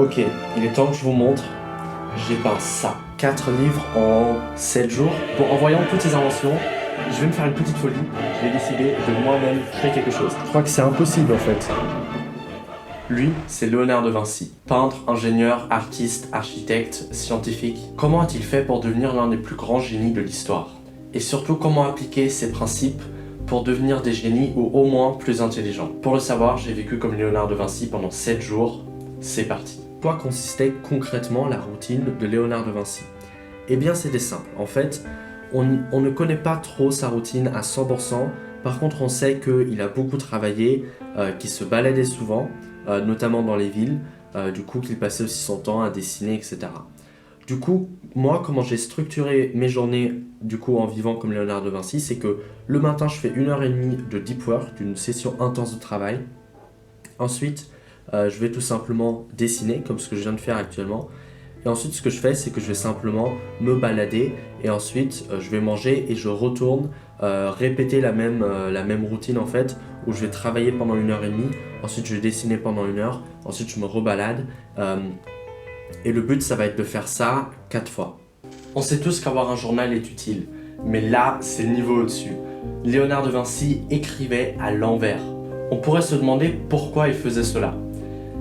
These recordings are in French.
Ok, il est temps que je vous montre. J'ai peint ça. 4 livres en 7 jours. Bon, en voyant toutes ces inventions, je vais me faire une petite folie. Je vais décider de moi-même créer quelque chose. Je crois que c'est impossible en fait. Lui, c'est Léonard de Vinci. Peintre, ingénieur, artiste, architecte, scientifique. Comment a-t-il fait pour devenir l'un des plus grands génies de l'histoire? Et surtout, comment appliquer ces principes pour devenir des génies ou au moins plus intelligents? Pour le savoir, j'ai vécu comme Léonard de Vinci pendant 7 jours. C'est parti. Quoi consistait concrètement la routine de Léonard de Vinci? Eh bien, c'était simple. En fait, on ne connaît pas trop sa routine à 100%. Par contre, on sait qu'il a beaucoup travaillé, qu'il se baladait souvent, notamment dans les villes, du coup qu'il passait aussi son temps à dessiner, etc. Du coup, moi, comment j'ai structuré mes journées du coup en vivant comme Léonard de Vinci, c'est que le matin, je fais 1h30 de deep work, d'une session intense de travail. Ensuite, je vais tout simplement dessiner, comme ce que je viens de faire actuellement. Et ensuite, ce que je fais, c'est que je vais simplement me balader. Et ensuite, je vais manger et je retourne répéter la même routine en fait, où je vais travailler pendant 1h30. Ensuite, je vais dessiner pendant 1 heure. Ensuite, je me rebalade. Et le but, ça va être de faire ça 4 fois. On sait tous qu'avoir un journal est utile. Mais là, c'est le niveau au-dessus. Léonard de Vinci écrivait à l'envers. On pourrait se demander pourquoi il faisait cela.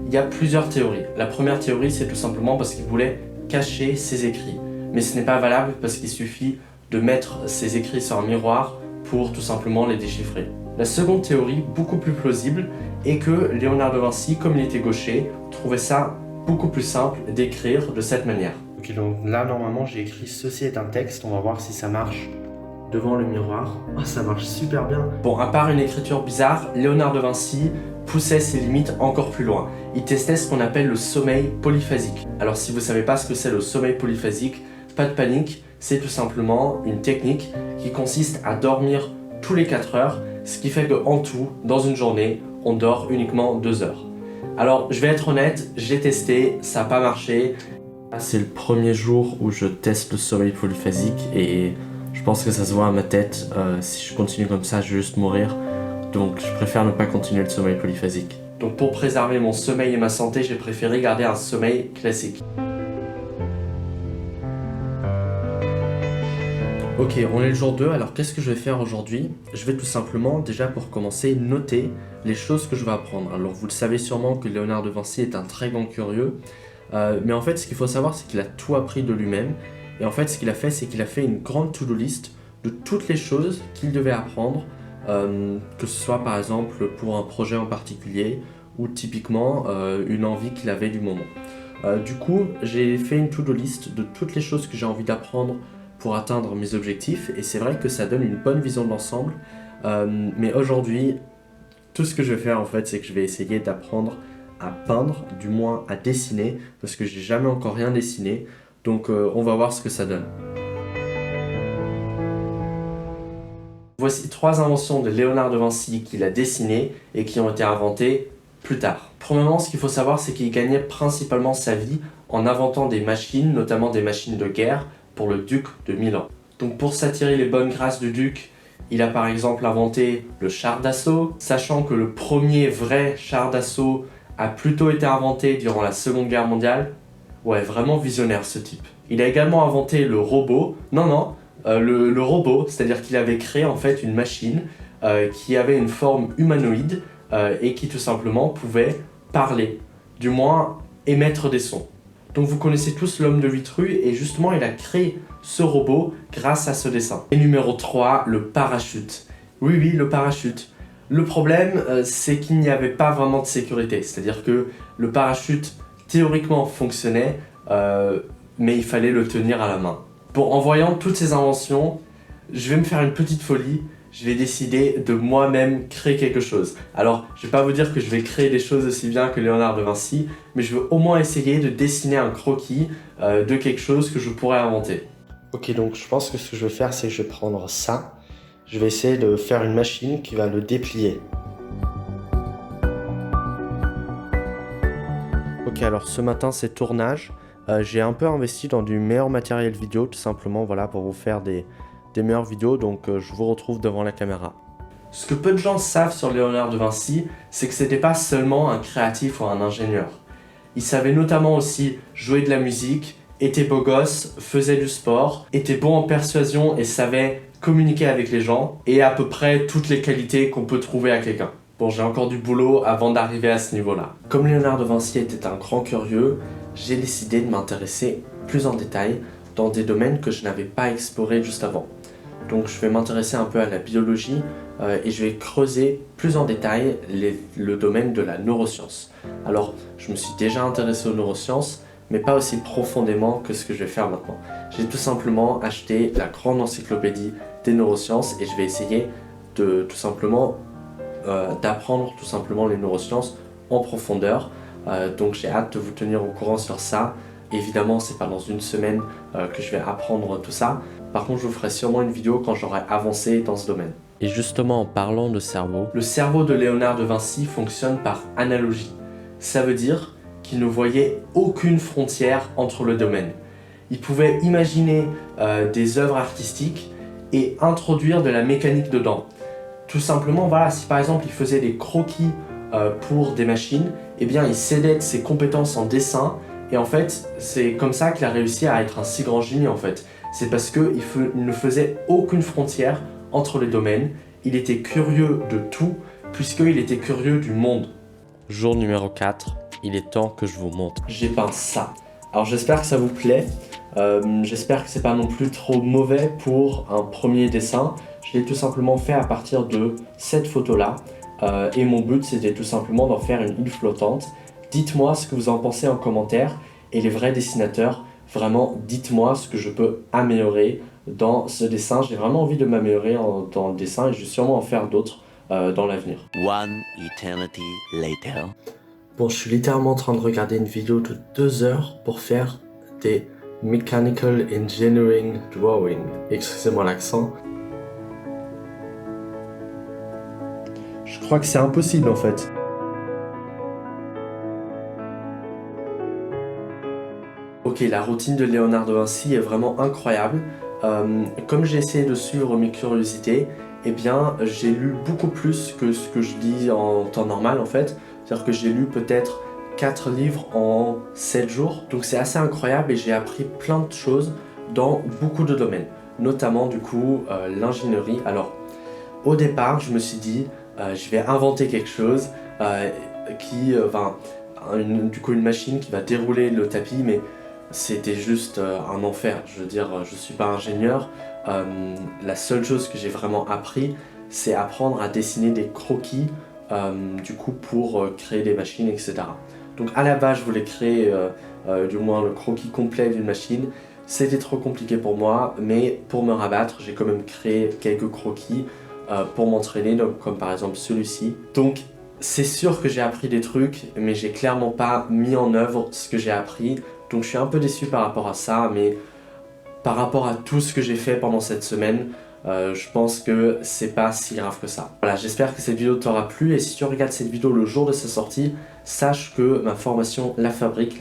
Il y a plusieurs théories. La première théorie, c'est tout simplement parce qu'il voulait cacher ses écrits. Mais ce n'est pas valable parce qu'il suffit de mettre ses écrits sur un miroir pour tout simplement les déchiffrer. La seconde théorie, beaucoup plus plausible, est que Léonard de Vinci, comme il était gaucher, trouvait ça beaucoup plus simple d'écrire de cette manière. Ok, donc là, normalement, j'ai écrit « Ceci est un texte ». On va voir si ça marche devant le miroir. Oh, ça marche super bien. Bon, à part une écriture bizarre, Léonard de Vinci poussait ses limites encore plus loin. Il testait ce qu'on appelle le sommeil polyphasique. Alors si vous ne savez pas ce que c'est le sommeil polyphasique, pas de panique, c'est tout simplement une technique qui consiste à dormir tous les 4 heures, ce qui fait qu'en tout, dans une journée, on dort uniquement 2 heures. Alors je vais être honnête, j'ai testé, ça n'a pas marché. C'est le premier jour où je teste le sommeil polyphasique et je pense que ça se voit à ma tête. Si je continue comme ça, je vais juste mourir. Donc je préfère ne pas continuer le sommeil polyphasique. Donc pour préserver mon sommeil et ma santé, j'ai préféré garder un sommeil classique. Ok, on est le jour 2, alors qu'est-ce que je vais faire aujourd'hui? Je vais tout simplement, déjà pour commencer, noter les choses que je vais apprendre. Alors vous le savez sûrement que Léonard de Vinci est un très grand curieux, mais en fait ce qu'il faut savoir c'est qu'il a tout appris de lui-même. Et en fait ce qu'il a fait c'est qu'il a fait une grande to-do list de toutes les choses qu'il devait apprendre, que ce soit par exemple pour un projet en particulier ou typiquement une envie qu'il avait du moment. Du coup j'ai fait une to-do list de toutes les choses que j'ai envie d'apprendre pour atteindre mes objectifs et c'est vrai que ça donne une bonne vision de l'ensemble, mais aujourd'hui tout ce que je vais faire en fait c'est que je vais essayer d'apprendre à peindre, du moins à dessiner, parce que j'ai jamais encore rien dessiné, donc on va voir ce que ça donne. Voici 3 inventions de Léonard de Vinci qu'il a dessinées et qui ont été inventées plus tard. Premièrement, ce qu'il faut savoir, c'est qu'il gagnait principalement sa vie en inventant des machines, notamment des machines de guerre, pour le duc de Milan. Donc pour s'attirer les bonnes grâces du duc, il a par exemple inventé le char d'assaut, sachant que le premier vrai char d'assaut a plutôt été inventé durant la Seconde Guerre mondiale. Ouais, vraiment visionnaire ce type. Il a également inventé le robot. Le robot, c'est-à-dire qu'il avait créé en fait une machine qui avait une forme humanoïde et qui tout simplement pouvait parler, du moins émettre des sons. Donc vous connaissez tous l'homme de Vitruve et justement il a créé ce robot grâce à ce dessin. Et numéro 3, le parachute. Oui, le parachute. Le problème, c'est qu'il n'y avait pas vraiment de sécurité, c'est-à-dire que le parachute théoriquement fonctionnait, mais il fallait le tenir à la main. Bon, en voyant toutes ces inventions, je vais me faire une petite folie. Je vais décider de moi-même créer quelque chose. Alors, je vais pas vous dire que je vais créer des choses aussi bien que Léonard de Vinci, mais je veux au moins essayer de dessiner un croquis de quelque chose que je pourrais inventer. Ok, donc je pense que ce que je vais faire, c'est que je vais prendre ça. Je vais essayer de faire une machine qui va le déplier. Ok, alors ce matin, c'est tournage. J'ai un peu investi dans du meilleur matériel vidéo, tout simplement, voilà, pour vous faire des meilleures vidéos, donc je vous retrouve devant la caméra. Ce que peu de gens savent sur Léonard de Vinci, c'est que c'était pas seulement un créatif ou un ingénieur. Il savait notamment aussi jouer de la musique, était beau gosse, faisait du sport, était bon en persuasion et savait communiquer avec les gens, et à peu près toutes les qualités qu'on peut trouver à quelqu'un. Bon, j'ai encore du boulot avant d'arriver à ce niveau-là. Comme Léonard de Vinci était un grand curieux, j'ai décidé de m'intéresser plus en détail dans des domaines que je n'avais pas explorés juste avant. Donc je vais m'intéresser un peu à la biologie et je vais creuser plus en détail le domaine de la neuroscience. Alors, je me suis déjà intéressé aux neurosciences, mais pas aussi profondément que ce que je vais faire maintenant. J'ai tout simplement acheté la grande encyclopédie des neurosciences et je vais essayer de tout simplement d'apprendre tout simplement les neurosciences en profondeur. Donc j'ai hâte de vous tenir au courant sur ça. Évidemment, c'est pas dans une semaine que je vais apprendre tout ça. Par contre, je vous ferai sûrement une vidéo quand j'aurai avancé dans ce domaine. Et justement, en parlant de cerveau, le cerveau de Léonard de Vinci fonctionne par analogie. Ça veut dire qu'il ne voyait aucune frontière entre le domaine. Il pouvait imaginer des œuvres artistiques et introduire de la mécanique dedans. Tout simplement, voilà, si par exemple il faisait des croquis pour des machines, eh bien il s'aidait de ses compétences en dessin, et en fait, c'est comme ça qu'il a réussi à être un si grand génie en fait. C'est parce qu'il ne faisait aucune frontière entre les domaines, il était curieux de tout, puisqu'il était curieux du monde. Jour numéro 4, il est temps que je vous montre. J'ai peint ça. Alors j'espère que ça vous plaît, j'espère que c'est pas non plus trop mauvais pour un premier dessin. Je l'ai tout simplement fait à partir de cette photo-là, et mon but c'était tout simplement d'en faire une île flottante. Dites-moi ce que vous en pensez en commentaire, et les vrais dessinateurs, vraiment dites-moi ce que je peux améliorer dans ce dessin. J'ai vraiment envie de m'améliorer dans le dessin et je vais sûrement en faire d'autres dans l'avenir. One eternity later. Bon, je suis littéralement en train de regarder une vidéo de 2 heures pour faire des Mechanical Engineering Drawing. Excusez-moi l'accent. Je crois que c'est impossible en fait. Ok, la routine de Léonard de Vinci est vraiment incroyable. Comme j'ai essayé de suivre mes curiosités, eh bien j'ai lu beaucoup plus que ce que je lis en temps normal en fait. C'est-à-dire que j'ai lu peut-être 4 livres en 7 jours. Donc c'est assez incroyable et j'ai appris plein de choses dans beaucoup de domaines. Notamment du coup l'ingénierie. Alors au départ je me suis dit je vais inventer quelque chose une machine qui va dérouler le tapis, mais c'était juste un enfer. Je veux dire, je suis pas ingénieur. La seule chose que j'ai vraiment appris, c'est apprendre à dessiner des croquis du coup pour créer des machines, etc. Donc à la base, je voulais créer du moins le croquis complet d'une machine. C'était trop compliqué pour moi, mais pour me rabattre, j'ai quand même créé quelques croquis pour m'entraîner, comme par exemple celui-ci. Donc c'est sûr que j'ai appris des trucs, mais j'ai clairement pas mis en œuvre ce que j'ai appris. Donc je suis un peu déçu par rapport à ça, mais par rapport à tout ce que j'ai fait pendant cette semaine, je pense que c'est pas si grave que ça. Voilà, j'espère que cette vidéo t'aura plu, et si tu regardes cette vidéo le jour de sa sortie, sache que ma formation la fabrique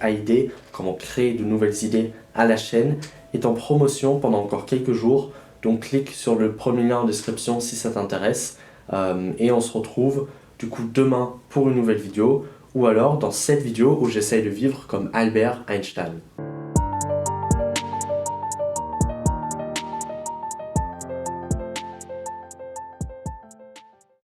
à idées, comment créer de nouvelles idées à la chaîne, est en promotion pendant encore quelques jours. Donc clique sur le premier lien en description si ça t'intéresse, et on se retrouve du coup demain pour une nouvelle vidéo, ou alors dans cette vidéo où j'essaye de vivre comme Albert Einstein.